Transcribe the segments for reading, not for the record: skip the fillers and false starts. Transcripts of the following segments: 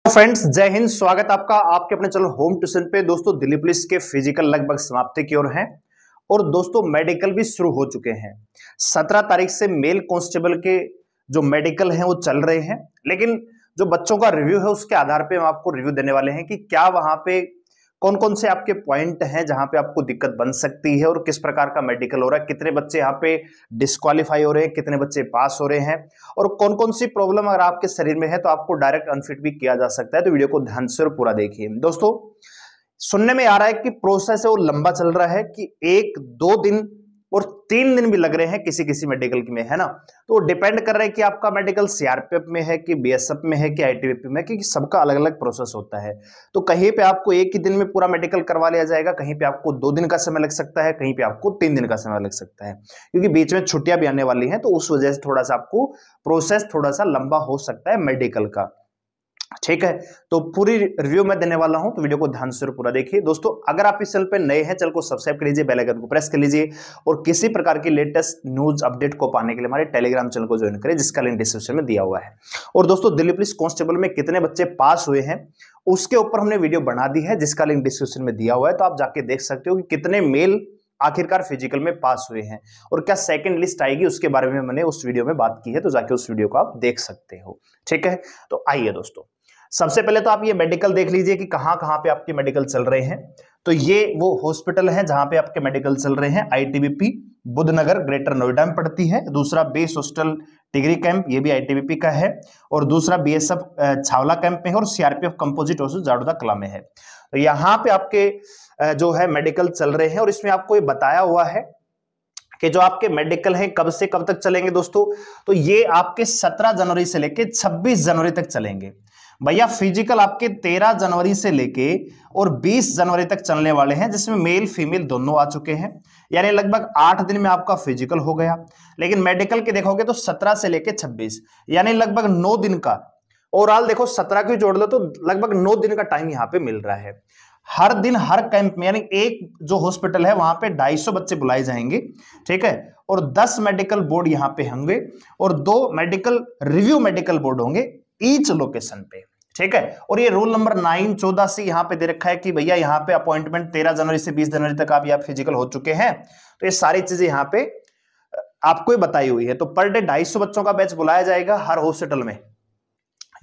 Friends, जय हिंद। स्वागत आपका आपके अपने चैनल होम ट्यूशन पे। दोस्तों, दिल्ली पुलिस के फिजिकल लगभग समाप्ति की ओर हैं और दोस्तों मेडिकल भी शुरू हो चुके हैं। 17 तारीख से मेल कांस्टेबल के जो मेडिकल हैं वो चल रहे हैं, लेकिन जो बच्चों का रिव्यू है उसके आधार पे हम आपको रिव्यू देने वाले हैं कि क्या वहां पे कौन कौन से आपके पॉइंट हैं जहां पे आपको दिक्कत बन सकती है और किस प्रकार का मेडिकल हो रहा है, कितने बच्चे यहाँ पे डिस्क्वालीफाई हो रहे हैं, कितने बच्चे पास हो रहे हैं और कौन कौन सी प्रॉब्लम अगर आपके शरीर में है तो आपको डायरेक्ट अनफिट भी किया जा सकता है। तो वीडियो को ध्यान से और पूरा देखिए। दोस्तों, सुनने में आ रहा है कि प्रोसेस है वो लंबा चल रहा है कि 1-2 दिन और 3 दिन भी लग रहे हैं किसी किसी मेडिकल में, है ना। तो डिपेंड कर रहा है कि आपका मेडिकल सीआरपीएफ में है कि बीएसएफ में है कि आईटीबीपी में, कि सबका अलग अलग प्रोसेस होता है। तो कहीं पे आपको एक ही दिन में पूरा मेडिकल करवा लिया जाएगा, कहीं पे आपको 2 दिन का समय लग सकता है, कहीं पे आपको 3 दिन का समय लग सकता है, क्योंकि बीच में छुट्टियां भी आने वाली हैं। तो उस वजह से थोड़ा सा आपको प्रोसेस थोड़ा सा लंबा हो सकता है मेडिकल का, ठीक है। तो पूरी रिव्यू मैं देने वाला हूं, तो वीडियो को ध्यान से पूरा देखिए। दोस्तों, अगर आप इस चैनल पे नए हैं, चैनल को सब्सक्राइब कर लीजिए, बेल आइकन को प्रेस कर लीजिए और किसी प्रकार की लेटेस्ट न्यूज अपडेट को पाने के लिए हमारे टेलीग्राम चैनल को ज्वाइन करें, जिसका लिंक डिस्क्रिप्शन में दिया हुआ है। और दोस्तों, दिल्ली पुलिस कांस्टेबल में कितने बच्चे पास हुए हैं उसके ऊपर हमने वीडियो बना दी है, जिसका लिंक डिस्क्रिप्शन में दिया हुआ है। तो आप जाके देख सकते हो कि कितने मेल आखिरकार फिजिकल में पास हुए हैं और क्या सेकंड लिस्ट आएगी, उसके बारे में मैंने उस वीडियो में बात की है। तो जाके उस वीडियो को आप देख सकते हो, ठीक है। तो आइए दोस्तों, सबसे पहले तो आप ये मेडिकल देख लीजिए कि कहां कहां पे आपके मेडिकल चल रहे हैं। तो ये वो हॉस्पिटल है जहां पे आपके मेडिकल चल रहे हैं। आईटीबीपी बुद्धनगर ग्रेटर नोएडा में पड़ती है। दूसरा बेस हॉस्टल टिगरी कैंप, ये भी आईटीबीपी का है। और दूसरा बीएसएफ छावला कैंप में है और सीआरपीएफ कंपोजिट हॉस्टल जाडोदा कला में है। तो यहाँ पे आपके जो है मेडिकल चल रहे हैं और इसमें आपको ये बताया हुआ है कि जो आपके मेडिकल हैं कब से कब तक चलेंगे दोस्तों। तो ये आपके 17 जनवरी से लेके 26 जनवरी तक चलेंगे भैया। फिजिकल आपके 13 जनवरी से लेके और 20 जनवरी तक चलने वाले हैं, जिसमें मेल फीमेल दोनों आ चुके हैं। यानी लगभग 8 दिन में आपका फिजिकल हो गया। लेकिन मेडिकल के देखोगे तो 17 से लेके 26 यानी लगभग 9 दिन का। ओवरऑल देखो 17 की जोड़ लो तो लगभग 9 दिन का टाइम यहाँ पे मिल रहा है। हर दिन हर कैंप में, यानी एक जो हॉस्पिटल है वहां पे 250 बच्चे बुलाए जाएंगे, ठीक है। और 10 मेडिकल बोर्ड यहाँ पे होंगे और 2 मेडिकल रिव्यू मेडिकल बोर्ड होंगे ईच लोकेशन पे, ठीक है। और ये रूल नंबर 9-14 से यहाँ पे दे रखा है कि भैया यहाँ पे अपॉइंटमेंट 13 जनवरी से 20 जनवरी तक आप यहाँ फिजिकल हो चुके हैं। तो ये सारी चीजें यहाँ पे आपको बताई हुई है। तो पर डे 250 बच्चों का बैच बुलाया जाएगा हर हॉस्पिटल में,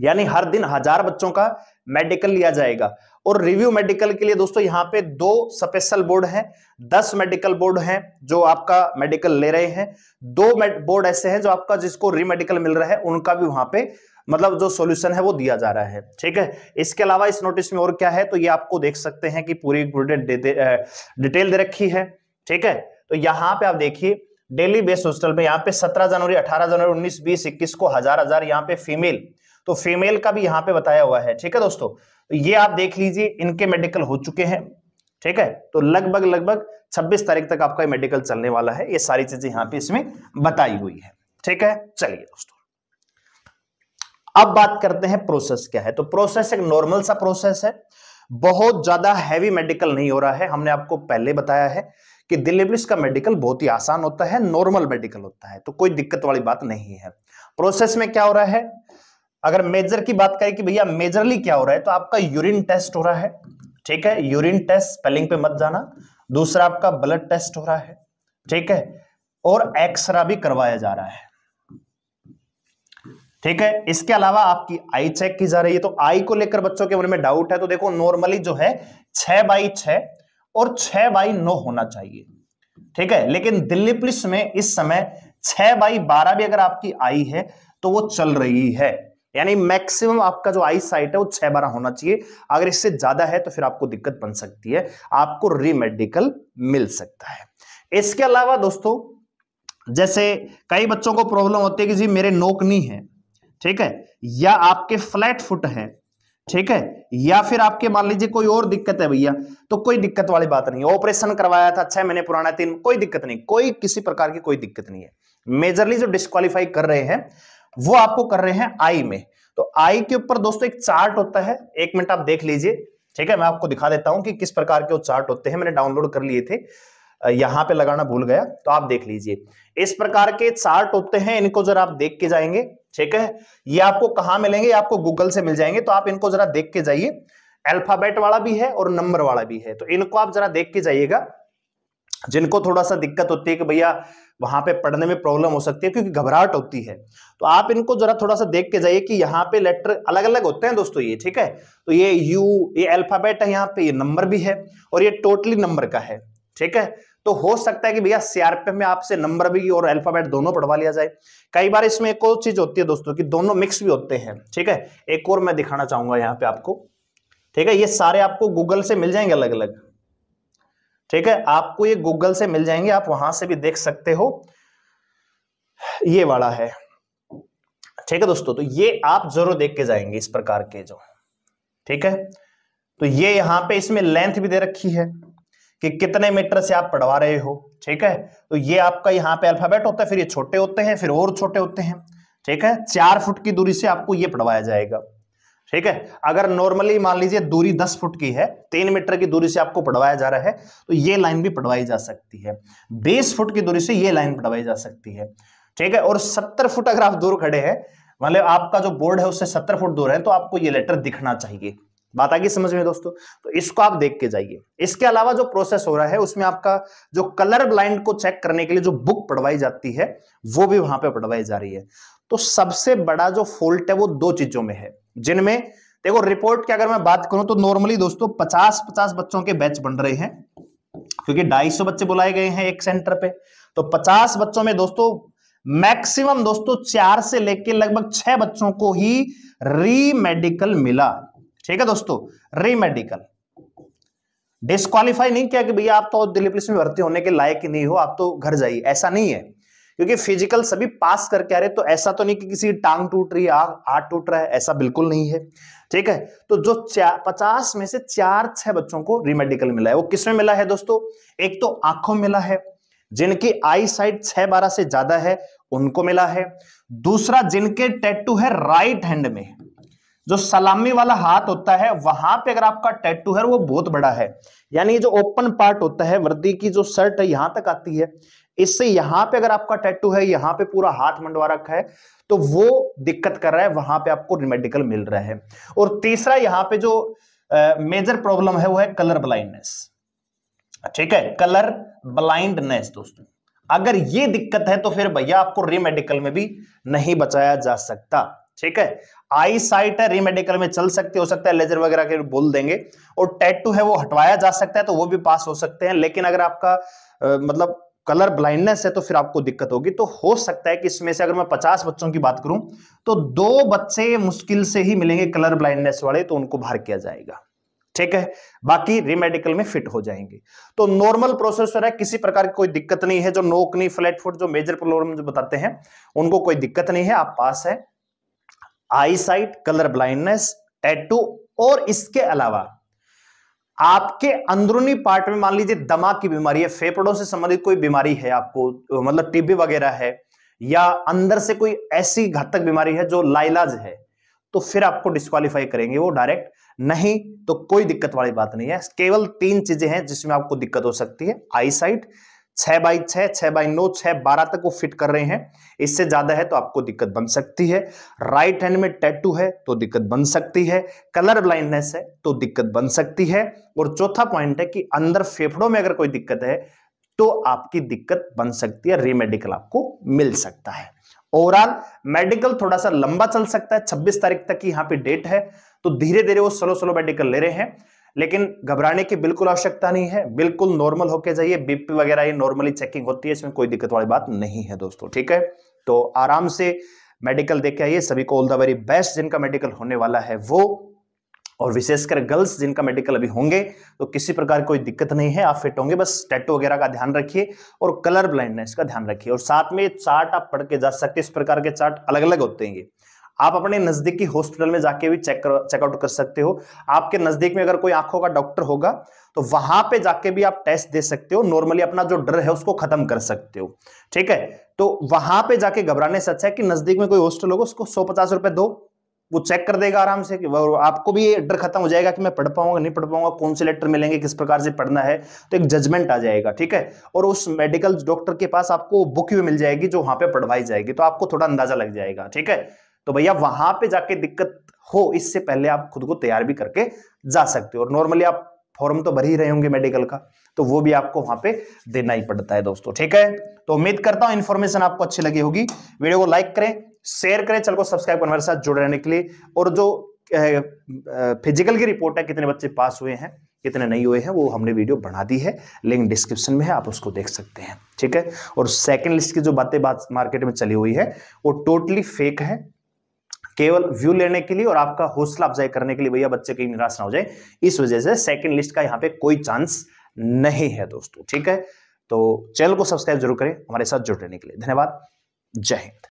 यानी हर दिन 1000 बच्चों का मेडिकल लिया जाएगा। और रिव्यू मेडिकल के लिए दोस्तों यहाँ पे 2 स्पेशल बोर्ड हैं, 10 मेडिकल बोर्ड हैं जो आपका मेडिकल ले रहे हैं। 2 बोर्ड ऐसे हैं जो आपका जिसको री मेडिकल मिल रहा है, उनका भी वहां पे मतलब जो सॉल्यूशन है वो दिया जा रहा है, ठीक है। इसके अलावा इस नोटिस में और क्या है तो ये आपको देख सकते हैं कि पूरी डिटेल दे रखी है, ठीक है। तो यहाँ पे आप देखिए डेली बेस हॉस्टल में यहाँ पे 17 जनवरी 18 जनवरी 19 20 21 को 1000 यहाँ पे फीमेल, तो फीमेल का भी यहाँ पे बताया हुआ है, ठीक है दोस्तों। तो ये आप देख लीजिए, इनके मेडिकल हो चुके हैं, ठीक है। तो लगभग 26 तारीख तक आपका मेडिकल चलने वाला है। ये सारी चीजें यहाँ पे इसमें बताई हुई है, ठीक है। चलिए दोस्तों, अब बात करते हैं प्रोसेस क्या है। तो प्रोसेस एक नॉर्मल सा प्रोसेस है, बहुत ज्यादा हैवी मेडिकल नहीं हो रहा है। हमने आपको पहले बताया है कि दिल्ली पुलिस का मेडिकल बहुत ही आसान होता है, नॉर्मल मेडिकल होता है, तो कोई दिक्कत वाली बात नहीं है। प्रोसेस में क्या हो रहा है, अगर मेजर की बात करें कि भैया मेजरली क्या हो रहा है, तो आपका यूरिन टेस्ट हो रहा है, ठीक है। यूरिन टेस्ट, स्पेलिंग पे मत जाना। दूसरा आपका ब्लड टेस्ट हो रहा है, ठीक है। और एक्सरा भी करवाया जा रहा है, ठीक है। इसके अलावा आपकी आई चेक की जा रही है। तो आई को लेकर बच्चों के मन में डाउट है, तो देखो नॉर्मली जो है 6/6 और 6/9 होना चाहिए, ठीक है। लेकिन दिल्ली पुलिस में इस समय 6/12 भी अगर आपकी आई है तो वो चल रही है, यानी मैक्सिमम आपका जो आई साइट है वो 6/12 होना चाहिए। अगर इससे ज्यादा है तो फिर आपको दिक्कत बन सकती है, आपको री मेडिकल मिल सकता है। इसके अलावा दोस्तों, जैसे कई बच्चों को प्रॉब्लम होती है कि जी मेरे नोक नी है, ठीक है, या आपके फ्लैट फुट है, ठीक है, या फिर आपके मान लीजिए कोई और दिक्कत है भैया, तो कोई दिक्कत वाली बात नहीं। ऑपरेशन करवाया था 6 महीने पुराना, 3, कोई दिक्कत नहीं, कोई किसी प्रकार की कोई दिक्कत नहीं है। मेजरली जो डिस्क्वालीफाई कर रहे हैं वो आपको कर रहे हैं आई में। तो आई के ऊपर दोस्तों एक चार्ट होता है, 1 मिनट आप देख लीजिए, ठीक है। मैं आपको दिखा देता हूं कि किस प्रकार के वो चार्ट होते हैं, मैंने डाउनलोड कर लिए थे, यहां पे लगाना भूल गया, तो आप देख लीजिए। इस प्रकार के चार्ट होते हैं, इनको जरा आप देख के जाएंगे, ठीक है। ये आपको कहां मिलेंगे, आपको गूगल से मिल जाएंगे, तो आप इनको जरा देख के जाइए। अल्फाबेट वाला भी है और नंबर वाला भी है, तो इनको आप जरा देख के जाइएगा। जिनको थोड़ा सा दिक्कत होती है कि भैया वहां पे पढ़ने में प्रॉब्लम हो सकती है क्योंकि घबराहट होती है, तो आप इनको जरा थोड़ा सा देख के जाइए कि यहाँ पे लेटर अलग अलग होते हैं दोस्तों ये, ठीक है। तो ये यू, ये अल्फाबेट है, यहाँ पे ये नंबर भी है और ये टोटली नंबर का है, ठीक है। तो हो सकता है कि भैया सीआरपीएफ में आपसे नंबर भी और अल्फाबेट दोनों पढ़वा लिया जाए। कई बार इसमें एक और चीज होती है दोस्तों कि दोनों मिक्स भी होते हैं, ठीक है। एक और मैं दिखाना चाहूंगा यहाँ पे आपको, ठीक है। ये सारे आपको गूगल से मिल जाएंगे अलग अलग, ठीक है। आपको ये गूगल से मिल जाएंगे, आप वहां से भी देख सकते हो। ये वाला है, ठीक है दोस्तों। तो ये आप जरूर देख के जाएंगे इस प्रकार के जो, ठीक है। तो ये यहां पे इसमें लेंथ भी दे रखी है कि कितने मीटर से आप पढ़वा रहे हो, ठीक है। तो ये आपका यहाँ पे अल्फाबेट होता है, फिर ये छोटे होते हैं, फिर और छोटे होते हैं, ठीक है। 4 फुट की दूरी से आपको ये पढ़वाया जाएगा, ठीक है। अगर नॉर्मली मान लीजिए दूरी 10 फुट की है, 3 मीटर की दूरी से आपको पढ़वाया जा रहा है, तो ये लाइन भी पढ़वाई जा सकती है। 20 फुट की दूरी से ये लाइन पढ़वाई जा सकती है, ठीक है। और 70 फुट अगर आप दूर खड़े हैं, मतलब आपका जो बोर्ड है उससे 70 फुट दूर है, तो आपको ये लेटर दिखना चाहिए। बात आ गई समझ में दोस्तों। तो इसको आप देख के जाइए। इसके अलावा जो प्रोसेस हो रहा है उसमें आपका जो कलर ब्लाइंड को चेक करने के लिए जो बुक पढ़वाई जाती है वो भी वहां पे पढ़वाई जा रही है। तो सबसे बड़ा जो फॉल्ट है वो 2 चीजों में है, जिनमें देखो रिपोर्ट की अगर मैं बात करूं तो नॉर्मली दोस्तों 50-50 बच्चों के बैच बन रहे हैं, क्योंकि 250 बच्चे बुलाए गए हैं एक सेंटर पे। तो 50 बच्चों में दोस्तों मैक्सिमम दोस्तों 4 से लेकर लगभग 6 बच्चों को ही री मेडिकल मिला, ठीक है दोस्तों। री मेडिकल डिस्क्वालीफाई नहीं किया कि भैया आप तो दिल्ली पुलिस में भर्ती होने के लायक ही नहीं हो, आप तो घर जाइए, ऐसा नहीं है। क्योंकि फिजिकल सभी पास करके आ रहे, तो ऐसा तो नहीं कि किसी टांग टूट रही है, हाथ टूट रहा है, ऐसा बिल्कुल नहीं है, ठीक है। तो जो 50 में से 4-6 बच्चों को रीमेडिकल मिला है, वो किसमें मिला है दोस्तों? एक तो आंखों में मिला है, जिनकी आई साइट 6-12 से ज्यादा है उनको मिला है। दूसरा, जिनके टैटू है राइट हैंड में, जो सलामी वाला हाथ होता है वहां पे अगर आपका टैटू है वो बहुत बड़ा है, यानी जो ओपन पार्ट होता है वर्दी की, जो शर्ट है यहां तक आती है, इससे यहां पे अगर आपका टैटू है, यहां पे पूरा हाथ मंडवा रखा है, तो वो दिक्कत कर रहा है, वहां पे आपको मेडिकल मिल रहा है। और तीसरा, यहां पे जो मेजर प्रॉब्लम है वो है कलर ब्लाइंडनेस, ठीक है, कलर ब्लाइंडनेस दोस्तों। अगर ये दिक्कत है तो फिर भैया आपको रीमेडिकल में भी नहीं बचाया जा सकता, ठीक है। आई साइट है, रीमेडिकल में चल सकते, हो सकता है लेजर वगैरह के बोल देंगे, और टैटू है वो हटवाया जा सकता है, तो वो भी पास हो सकते हैं। लेकिन अगर आपका मतलब कलर ब्लाइंडनेस है तो फिर आपको दिक्कत होगी। तो हो सकता है कि इसमें से अगर मैं 50 बच्चों की बात करूं तो 2 बच्चे मुश्किल से ही मिलेंगे कलर ब्लाइंडनेस वाले, तो उनको बाहर किया जाएगा, ठीक है। बाकी रीमेडिकल में फिट हो जाएंगे। तो नॉर्मल प्रोसेसर है, किसी प्रकार की कोई दिक्कत नहीं है। जो नोक नहीं, फ्लैट फुट, जो मेजर प्रॉब्लम जो बताते हैं उनको कोई दिक्कत नहीं है, आप पास है। आई साइट, कलर ब्लाइंडनेस, टैटू, और इसके अलावा आपके अंदरूनी पार्ट में मान लीजिए दिमाग की बीमारी है, फेफड़ों से संबंधित कोई बीमारी है आपको, मतलब टीबी वगैरह है, या अंदर से कोई ऐसी घातक बीमारी है जो लाइलाज है, तो फिर आपको डिस्क्वालीफाई करेंगे वो डायरेक्ट। नहीं तो कोई दिक्कत वाली बात नहीं है। केवल 3 चीजें हैं जिसमें आपको दिक्कत हो सकती है। आई साइट 6x6, 6x9, 6-12 तक वो फिट कर रहे हैं, इससे ज्यादा है तो आपको दिक्कत बन सकती है। राइट हैंड में टैटू है तो दिक्कत बन सकती है, कलर ब्लाइंडनेस है तो दिक्कत बन सकती है, और चौथा पॉइंट है कि अंदर फेफड़ों में अगर कोई दिक्कत है तो आपकी दिक्कत बन सकती है, रीमेडिकल आपको मिल सकता है। ओवरऑल मेडिकल थोड़ा सा लंबा चल सकता है, 26 तारीख तक की यहाँ पे डेट है, तो धीरे धीरे वो स्लो मेडिकल ले रहे हैं, लेकिन घबराने की बिल्कुल आवश्यकता नहीं है। बिल्कुल नॉर्मल होके जाइए, बीपी वगैरह ये नॉर्मली चेकिंग होती है, इसमें कोई दिक्कत वाली बात नहीं है दोस्तों, ठीक है। तो आराम से मेडिकल देख के आइए। सभी को ऑल द वेरी बेस्ट जिनका मेडिकल होने वाला है वो, और विशेषकर गर्ल्स जिनका मेडिकल अभी होंगे, तो किसी प्रकार कोई दिक्कत नहीं है, आप फिट होंगे। बस टैटू वगैरह का ध्यान रखिए और कलर ब्लाइंडनेस का ध्यान रखिए, और साथ में चार्ट आप पढ़ के जा सकते हैं। इस प्रकार के चार्ट अलग अलग होते हैं, आप अपने नजदीकी हॉस्पिटल में जाके भी चेकआउट कर सकते हो। आपके नजदीक में अगर कोई आंखों का डॉक्टर होगा तो वहां पे जाके भी आप टेस्ट दे सकते हो, नॉर्मली अपना जो डर है उसको खत्म कर सकते हो, ठीक है। तो वहां पे जाके घबराने से अच्छा है कि नजदीक में कोई हॉस्पिटल होगा, उसको 150 रुपए दो, वो चेक कर देगा आराम से कि आपको भी ये डर खत्म हो जाएगा कि मैं पढ़ पाऊंगा नहीं पढ़ पाऊंगा, कौन से लेटर मिलेंगे, किस प्रकार से पढ़ना है, तो एक जजमेंट आ जाएगा। ठीक है, और उस मेडिकल डॉक्टर के पास आपको बुक भी मिल जाएगी जो वहां पे पढ़वाई जाएगी, तो आपको थोड़ा अंदाजा लग जाएगा। ठीक है, तो भैया वहां पे जाके दिक्कत हो इससे पहले आप खुद को तैयार भी करके जा सकते हो। और नॉर्मली आप फॉर्म तो भर ही रहे होंगे मेडिकल का, तो वो भी आपको वहां पे देना ही पड़ता है दोस्तों। ठीक है, तो उम्मीद करता हूं इन्फॉर्मेशन आपको अच्छी लगी होगी। वीडियो को लाइक करें, शेयर करें, चैनल को सब्सक्राइब कर मेरे साथ जुड़े रहने के लिए। और जो फिजिकल की रिपोर्ट है, कितने बच्चे पास हुए हैं कितने नहीं हुए हैं, वो हमने वीडियो बना दी है, लिंक डिस्क्रिप्शन में है, आप उसको देख सकते हैं। ठीक है, और सेकंड लिस्ट की जो बातें मार्केट में चली हुई है वो टोटली फेक है, केवल व्यू लेने के लिए और आपका हौसला अफजाई करने के लिए, भैया बच्चे कहीं निराश ना हो जाए, इस वजह से सेकंड लिस्ट का यहां पे कोई चांस नहीं है दोस्तों। ठीक है, तो चैनल को सब्सक्राइब जरूर करें, हमारे साथ जुड़ रहने के लिए धन्यवाद। जय हिंद।